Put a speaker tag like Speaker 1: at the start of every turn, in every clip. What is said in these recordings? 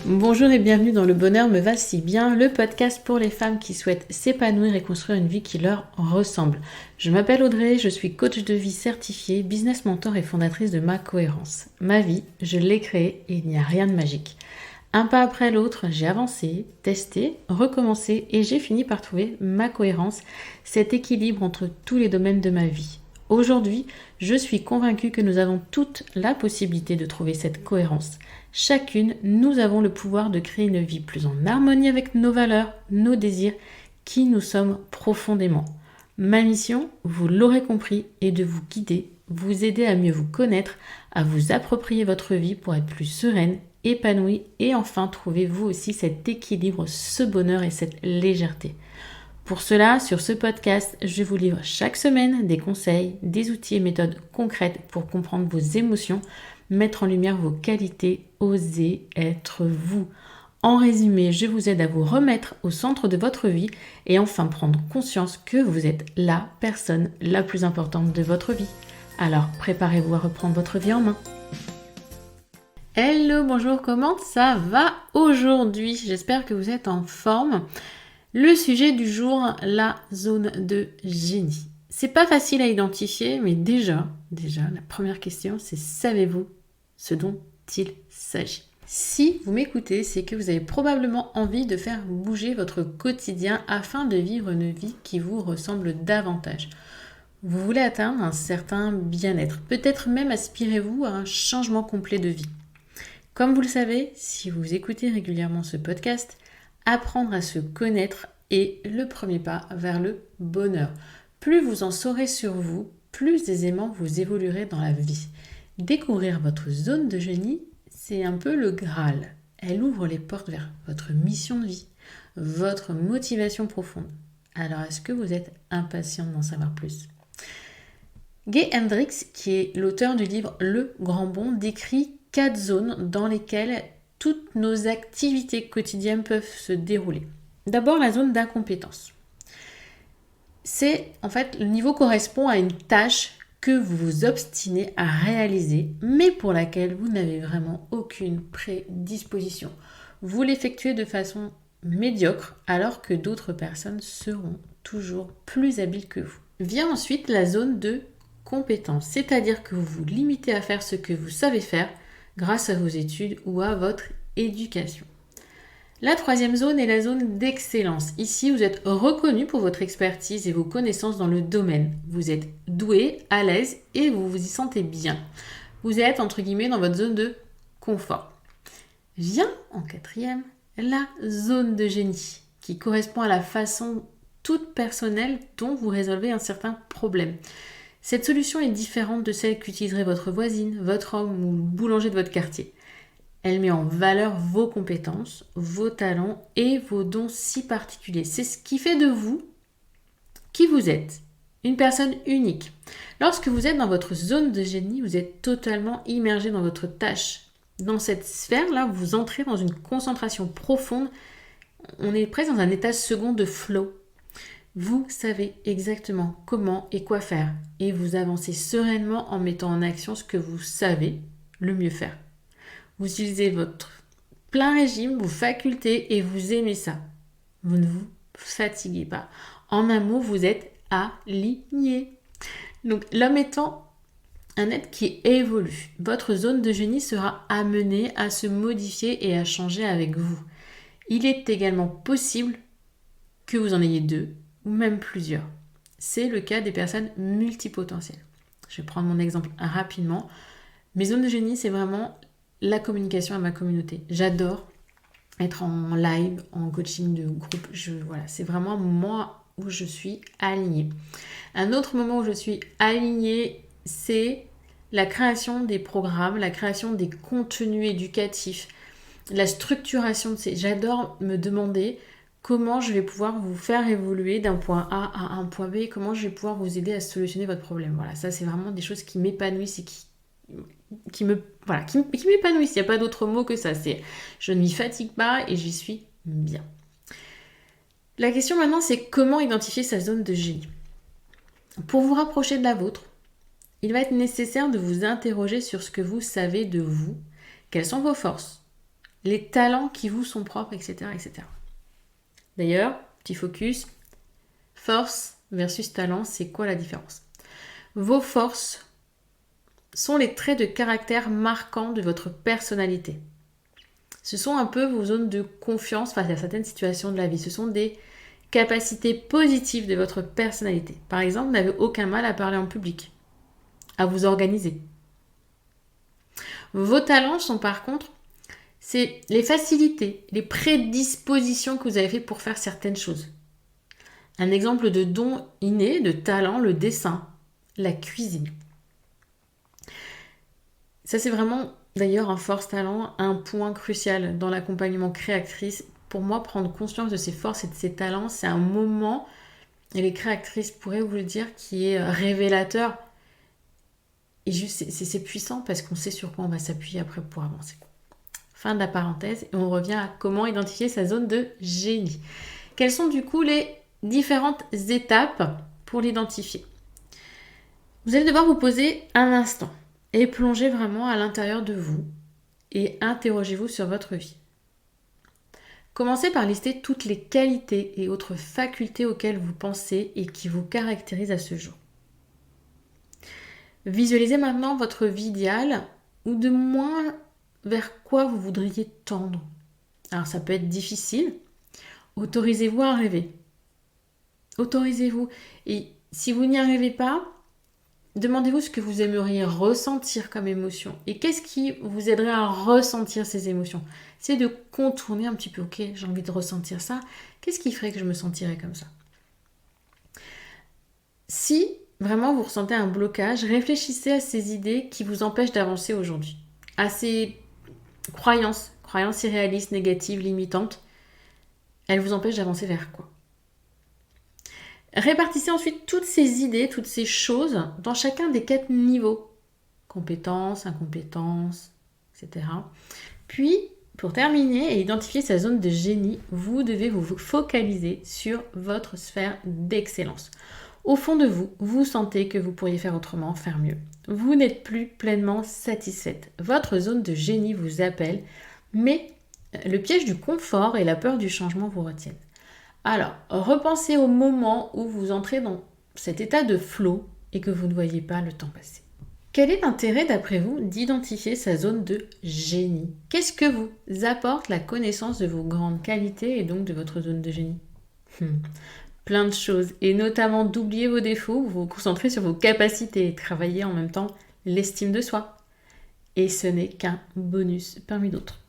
Speaker 1: Bonjour et bienvenue dans Le Bonheur me va si bien, le podcast pour les femmes qui souhaitent s'épanouir et construire une vie qui leur ressemble. Je m'appelle Audrey, je suis coach de vie certifiée, business mentor et fondatrice de Ma Cohérence. Ma vie, je l'ai créée et il n'y a rien de magique. Un pas après l'autre, j'ai avancé, testé, recommencé et j'ai fini par trouver ma cohérence, cet équilibre entre tous les domaines de ma vie. Aujourd'hui, je suis convaincue que nous avons toute la possibilité de trouver cette cohérence. Chacune, nous avons le pouvoir de créer une vie plus en harmonie avec nos valeurs, nos désirs, qui nous sommes profondément. Ma mission, vous l'aurez compris, est de vous guider, vous aider à mieux vous connaître, à vous approprier votre vie pour être plus sereine, épanouie et enfin trouver vous aussi cet équilibre, ce bonheur et cette légèreté. Pour cela, sur ce podcast, je vous livre chaque semaine des conseils, des outils et méthodes concrètes pour comprendre vos émotions, mettre en lumière vos qualités, oser être vous. En résumé, je vous aide à vous remettre au centre de votre vie et enfin prendre conscience que vous êtes la personne la plus importante de votre vie. Alors, préparez-vous à reprendre votre vie en main. Hello, bonjour, comment ça va aujourd'hui? J'espère que vous êtes en forme. Le sujet du jour, la zone de génie. C'est pas facile à identifier, mais déjà, la première question, c'est savez-vous ce dont il s'agit? Si vous m'écoutez, c'est que vous avez probablement envie de faire bouger votre quotidien afin de vivre une vie qui vous ressemble davantage. Vous voulez atteindre un certain bien-être, peut-être même aspirez-vous à un changement complet de vie. Comme vous le savez, si vous écoutez régulièrement ce podcast, apprendre à se connaître est le premier pas vers le bonheur. Plus vous en saurez sur vous, plus aisément vous évoluerez dans la vie. Découvrir votre zone de génie, c'est un peu le Graal. Elle ouvre les portes vers votre mission de vie, votre motivation profonde. Alors, est-ce que vous êtes impatient d'en savoir plus? Gay Hendricks, qui est l'auteur du livre Le Grand Bond, décrit 4 zones dans lesquelles toutes nos activités quotidiennes peuvent se dérouler. D'abord, la zone d'incompétence. Le niveau correspond à une tâche que vous vous obstinez à réaliser, mais pour laquelle vous n'avez vraiment aucune prédisposition. Vous l'effectuez de façon médiocre, alors que d'autres personnes seront toujours plus habiles que vous. Vient ensuite la zone de compétence, c'est-à-dire que vous vous limitez à faire ce que vous savez faire grâce à vos études ou à votre éducation. La troisième zone est la zone d'excellence. Ici, vous êtes reconnu pour votre expertise et vos connaissances dans le domaine. Vous êtes doué, à l'aise et vous vous y sentez bien. Vous êtes, entre guillemets, dans votre zone de confort. Vient, en quatrième, la zone de génie, qui correspond à la façon toute personnelle dont vous résolvez un certain problème. Cette solution est différente de celle qu'utiliserait votre voisine, votre homme ou le boulanger de votre quartier. Elle met en valeur vos compétences, vos talents et vos dons si particuliers. C'est ce qui fait de vous qui vous êtes, une personne unique. Lorsque vous êtes dans votre zone de génie, vous êtes totalement immergé dans votre tâche. Dans cette sphère-là, vous entrez dans une concentration profonde. On est presque dans un état second de flow. Vous savez exactement comment et quoi faire et vous avancez sereinement en mettant en action ce que vous savez le mieux faire. Vous utilisez votre plein régime, vos facultés et vous aimez ça. Vous ne vous fatiguez pas. En un mot, vous êtes aligné. Donc l'homme étant un être qui évolue, votre zone de génie sera amenée à se modifier et à changer avec vous. Il est également possible que vous en ayez 2 ou même plusieurs. C'est le cas des personnes multipotentielles. Je vais prendre mon exemple rapidement. Mes zones de génie, c'est vraiment la communication à ma communauté. J'adore être en live, en coaching de groupe. C'est vraiment un moment où je suis alignée. Un autre moment où je suis alignée, c'est la création des programmes, la création des contenus éducatifs, la structuration de ces... J'adore me demander comment je vais pouvoir vous faire évoluer d'un point A à un point B, comment je vais pouvoir vous aider à solutionner votre problème. Voilà, ça c'est vraiment des choses qui m'épanouissent et qui m'épanouissent. Il n'y a pas d'autre mot que ça. Je ne m'y fatigue pas et j'y suis bien. La question maintenant, c'est comment identifier sa zone de génie. Pour vous rapprocher de la vôtre, il va être nécessaire de vous interroger sur ce que vous savez de vous, quelles sont vos forces, les talents qui vous sont propres, etc. etc. D'ailleurs, petit focus, force versus talent, c'est quoi la différence? Vos forces sont les traits de caractère marquants de votre personnalité. Ce sont un peu vos zones de confiance face à certaines situations de la vie. Ce sont des capacités positives de votre personnalité. Par exemple, vous n'avez aucun mal à parler en public, à vous organiser. Vos talents sont par contre, c'est les facilités, les prédispositions que vous avez faites pour faire certaines choses. Un exemple de don inné, de talent, le dessin, la cuisine. Ça, c'est vraiment d'ailleurs un force talent, un point crucial dans l'accompagnement créatrice. Pour moi, prendre conscience de ses forces et de ses talents, c'est un moment, et les créatrices pourraient vous le dire, qui est révélateur. Et juste, c'est puissant parce qu'on sait sur quoi on va s'appuyer après pour avancer. Fin de la parenthèse, et on revient à comment identifier sa zone de génie. Quelles sont du coup les différentes étapes pour l'identifier? Vous allez devoir vous poser un instant et plonger vraiment à l'intérieur de vous et interrogez-vous sur votre vie. Commencez par lister toutes les qualités et autres facultés auxquelles vous pensez et qui vous caractérisent à ce jour. Visualisez maintenant votre vie idéale ou de moins vers quoi vous voudriez tendre. Alors ça peut être difficile. Autorisez-vous à rêver. Autorisez-vous. Et si vous n'y arrivez pas, demandez-vous ce que vous aimeriez ressentir comme émotion. Et qu'est-ce qui vous aiderait à ressentir ces émotions? C'est de contourner un petit peu. Ok, j'ai envie de ressentir ça. Qu'est-ce qui ferait que je me sentirais comme ça? Si vraiment vous ressentez un blocage, réfléchissez à ces idées qui vous empêchent d'avancer aujourd'hui. À ces croyances irréalistes, négatives, limitantes. Elles vous empêchent d'avancer vers quoi? Répartissez ensuite toutes ces idées, toutes ces choses dans chacun des 4 niveaux. Compétences, incompétences, etc. Puis, pour terminer et identifier sa zone de génie, vous devez vous focaliser sur votre sphère d'excellence. Au fond de vous, vous sentez que vous pourriez faire autrement, faire mieux. Vous n'êtes plus pleinement satisfaite. Votre zone de génie vous appelle, mais le piège du confort et la peur du changement vous retiennent. Alors, repensez au moment où vous entrez dans cet état de flow et que vous ne voyez pas le temps passer. Quel est l'intérêt, d'après vous, d'identifier sa zone de génie? Qu'est-ce que vous apporte la connaissance de vos grandes qualités et donc de votre zone de génie? Plein de choses, et notamment d'oublier vos défauts, vous vous concentrez sur vos capacités et travailler en même temps l'estime de soi. Et ce n'est qu'un bonus parmi d'autres.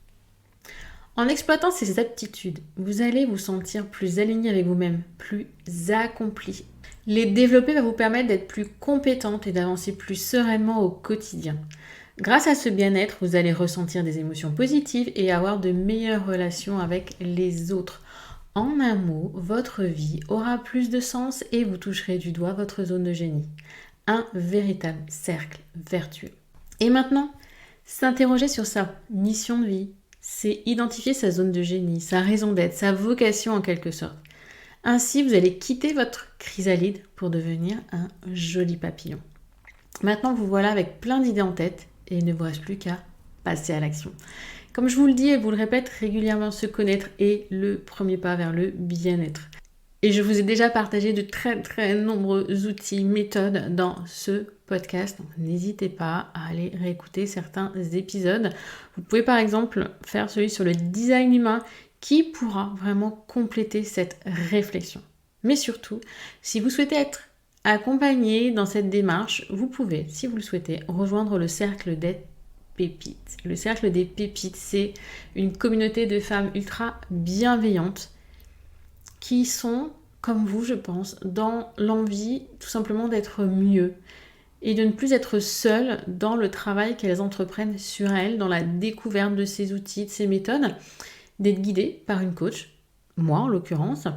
Speaker 1: En exploitant ces aptitudes, vous allez vous sentir plus aligné avec vous-même, plus accompli. Les développer va vous permettre d'être plus compétente et d'avancer plus sereinement au quotidien. Grâce à ce bien-être, vous allez ressentir des émotions positives et avoir de meilleures relations avec les autres. En un mot, votre vie aura plus de sens et vous toucherez du doigt votre zone de génie. Un véritable cercle vertueux. Et maintenant, s'interroger sur sa mission de vie, c'est identifier sa zone de génie, sa raison d'être, sa vocation en quelque sorte. Ainsi, vous allez quitter votre chrysalide pour devenir un joli papillon. Maintenant, vous voilà avec plein d'idées en tête et il ne vous reste plus qu'à passer à l'action. Comme je vous le dis et vous le répète régulièrement, se connaître est le premier pas vers le bien-être. Et je vous ai déjà partagé de très très nombreux outils, méthodes dans ce podcast. Donc n'hésitez pas à aller réécouter certains épisodes. Vous pouvez par exemple faire celui sur le design humain qui pourra vraiment compléter cette réflexion. Mais surtout, si vous souhaitez être accompagné dans cette démarche, vous pouvez, si vous le souhaitez, rejoindre le cercle des pépites. Le cercle des pépites, c'est une communauté de femmes ultra bienveillantes qui sont, comme vous, je pense, dans l'envie tout simplement d'être mieux et de ne plus être seules dans le travail qu'elles entreprennent sur elles, dans la découverte de ces outils, de ces méthodes, d'être guidées par une coach, moi en l'occurrence,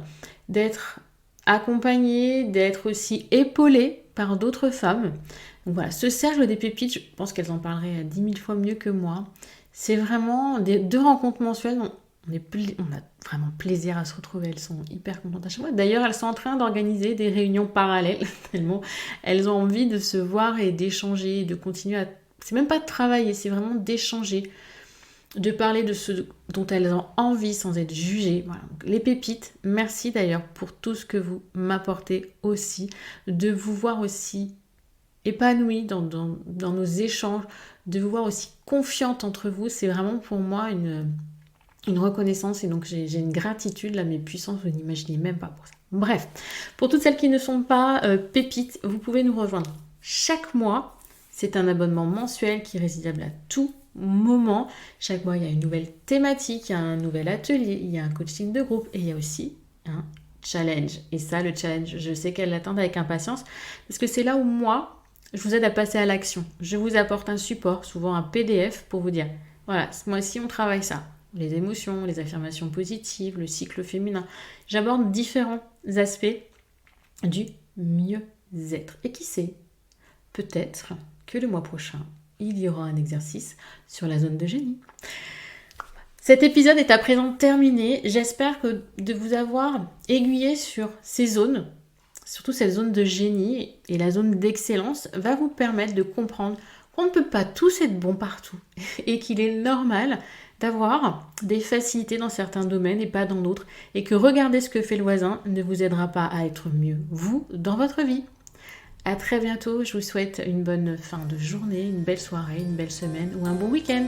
Speaker 1: d'être accompagnée, d'être aussi épaulée par d'autres femmes. Donc voilà, ce cercle des pépites, je pense qu'elles en parleraient 10 000 fois mieux que moi. C'est vraiment 2 rencontres mensuelles. On a vraiment plaisir à se retrouver, elles sont hyper contentes à chaque fois. D'ailleurs, elles sont en train d'organiser des réunions parallèles, tellement elles ont envie de se voir et d'échanger, de continuer à... C'est même pas de travailler, c'est vraiment d'échanger. de parler de ce dont elles ont envie sans être jugées. Voilà. Donc, les pépites, merci d'ailleurs pour tout ce que vous m'apportez aussi, de vous voir aussi épanouie dans nos échanges, de vous voir aussi confiante entre vous. C'est vraiment pour moi une reconnaissance et donc j'ai une gratitude, là, mes puissances, vous n'imaginez même pas pour ça. Bref, pour toutes celles qui ne sont pas pépites, vous pouvez nous rejoindre chaque mois. C'est un abonnement mensuel qui est résidable à tout moment. Chaque mois, il y a une nouvelle thématique, il y a un nouvel atelier, il y a un coaching de groupe et il y a aussi un challenge. Et ça, le challenge, je sais qu'elles l'attendent avec impatience parce que c'est là où moi, je vous aide à passer à l'action. Je vous apporte un support, souvent un PDF pour vous dire, voilà, ce mois-ci, on travaille ça. Les émotions, les affirmations positives, le cycle féminin. J'aborde différents aspects du mieux-être. Et qui sait, peut-être que le mois prochain, il y aura un exercice sur la zone de génie. Cet épisode est à présent terminé. J'espère que de vous avoir aiguillé sur ces zones, surtout cette zone de génie et la zone d'excellence, va vous permettre de comprendre qu'on ne peut pas tous être bon partout et qu'il est normal d'avoir des facilités dans certains domaines et pas dans d'autres, et que regarder ce que fait le voisin ne vous aidera pas à être mieux, vous, dans votre vie. À très bientôt, je vous souhaite une bonne fin de journée, une belle soirée, une belle semaine ou un bon week-end.